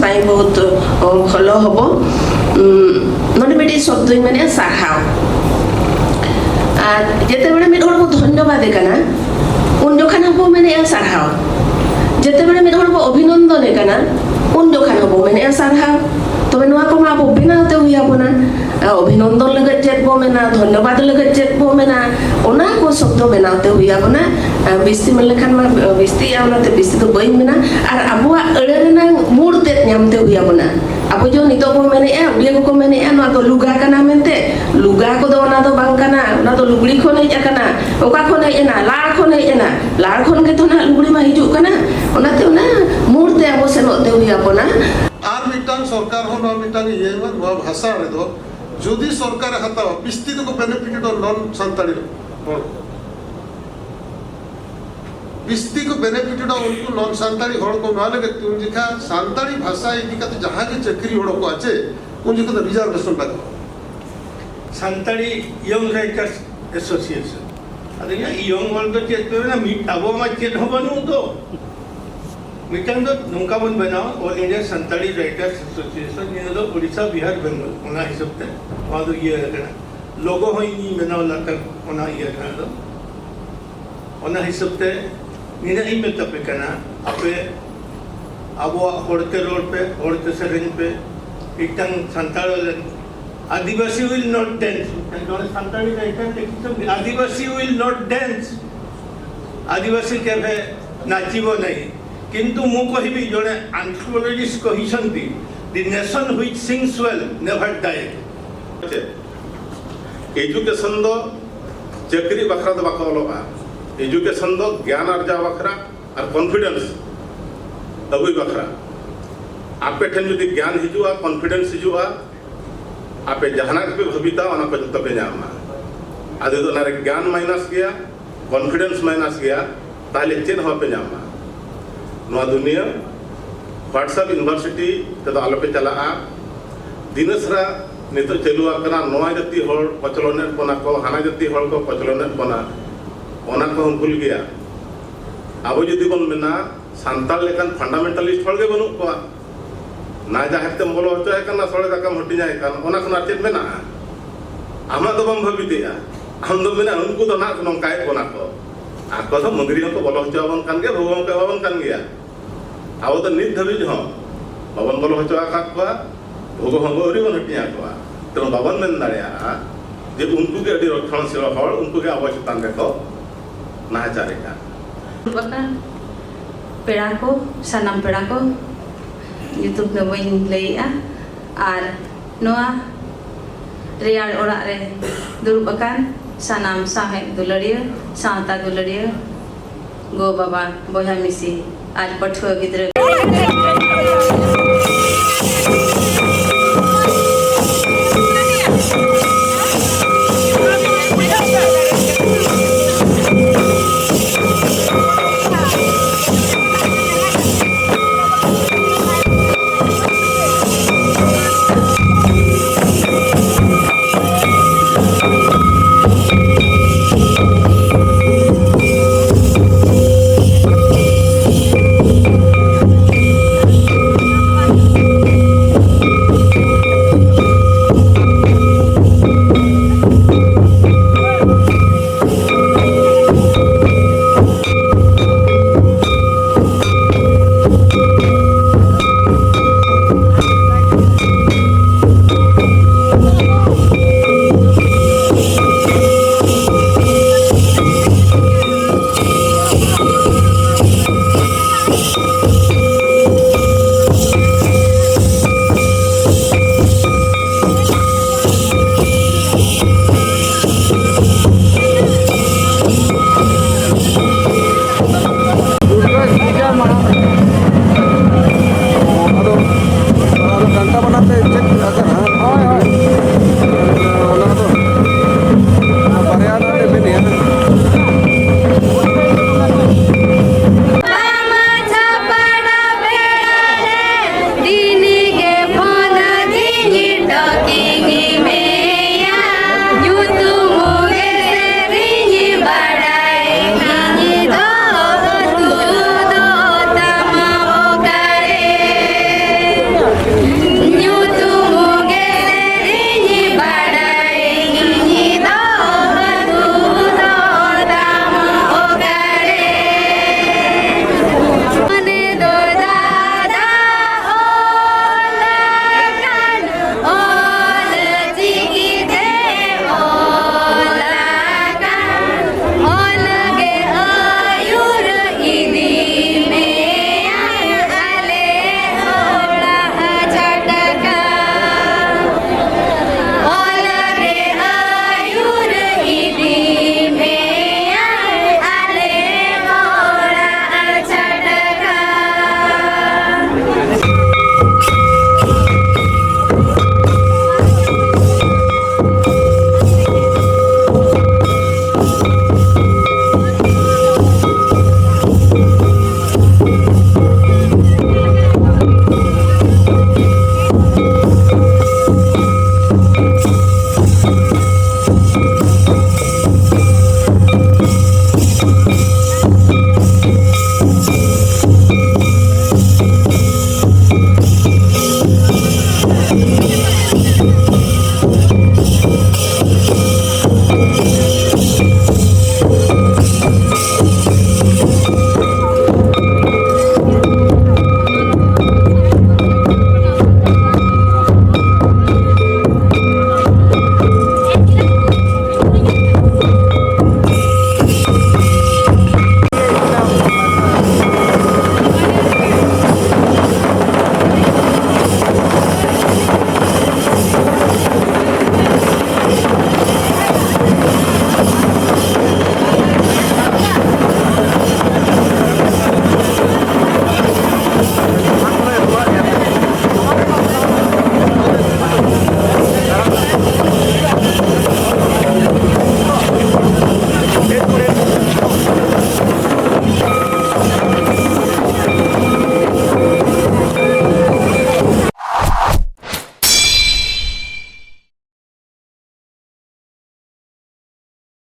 बहुत भल हम नोटे शब्द मैंने साहाव जिते बड़े मिड हर को धन्यवाद कना उन जोखान हम मैंने साहाव जिते बड़े मिड हर को अभिनंदन कना उन जोखान हम मैंने साहाव तबे नोआ को मा अब बनाते हुई बना अभिनंदन लगत चेत बो मेना धन्यवाद लगत चेत बो मेना ओना को शब्द बनाते हुई बना बिस्ती मन लेखान मा बिस्ती आउनाते बिस्ती तो बई मेना और अबुआ अड़े रेना मूड ते नामते हुई बना अब जो नितो को मैंने उड़िया को मैंने ना तो लुगा कना मेनते लुगा को दो ना तो बांग कना ना तो लुगड़ी खो नहीं जाकना ओका खो नहीं ना लाड़ खो नहीं ना लाड़ खन के तो ना लुगड़ी मा हिजु कना ओनाते ना मूड ते अब सेनोते हुई बना आर मिटान सरकार हो मिटान ये भाषा रे दो जदि सरकार हताव बिस्ती को बेनिफिट नॉन सान्ताड़ी बिस्ती को बेनिफिट उनको नॉन सान्ताड़ी हड़ को ना लगे तुम जिखा सान्ताड़ी भाषा इदी का जहां के चक्री हड़ को आचे उन जिको रिजर्वेशन लगे सान्ताड़ी यंग राइटर्स एसोसिएशन अरे या यंग वर्ल्ड तो चेत पे ना मीट अब मा चेत होबनु तो मिटान दो नौका बन बनाओ ऑल इंडिया सान्ताड़ी राइटर्स एसोसिएशन ये दो उड़ीसा बिहार बंगाल ओना हिसाब ते वहां तो ये है लोगो होई नी बनाओ लाकर ओना ये है दो ओना हिसाब ते निना ही में तपे कना अपे अबो होड़ते रोड पे होड़ते सरेन पे इतन सान्ताड़ आदिवासी will not dance and Santali writer देखि आदिवासी विल नॉट डांस आदिवासी केबे नाचिबो नहीं किंतु मु कहिबी जने एंथ्रोपोलॉजिस्ट कहिसंती the nation which sings will never die education दो चक्री बखरा दो बकलोबा एजुकेशन दो ज्ञान अर्जा बखरा और कॉन्फिडेंस अबुई बखरा आपे ठन जदि ज्ञान हिजुआ कॉन्फिडेंस हिजुआ आपे जहाना पे भविता ओना को जतो पे जामा आदि तो नारे ज्ञान माइनस गया कॉन्फिडेंस माइनस गया ताले चेन हो पे जामा नवा दुनिया व्हाट्सएप यूनिवर्सिटी ते तो आलोपे चला दिनसरा नित चलुआ कना नवा जति हर पचलने बना को हाना जति हर को पचलने बना ओना को भूल गया अब जदि बन मेना सान्ताल लेकान फंडामेंटलिस्ट हर के बनु को ना जाहते बोलो होय कना सळे दाका हटी जाय कान ओना खना चेत मेना आमा तो बम भबितेया हम तो मेना उनको तो ना नंकाय कोना को आको तो मंदिर को बोलो होचवन कान के भगवान के बावन कान गया अब तो नित धबी हो बावन बोलो होचवा का को भोग हम ओरी बन हटिया को तो बावन मेन दाड़िया जे उनको के अडी रक्षणशील हड़ उनको के आवश्यकता देखो नाचारे का बकान पेड़ा को सनम पेड़ा को यूट्यूब में वही लैया और नोआ रेयाड़ ओड़ा रे दुरुब अकान सानाम साहेब दुलड़िया सावता दुलड़िया गो बाबा बोहा मिसी आज पठुआ गिद्रे ᱠᱟᱱᱟ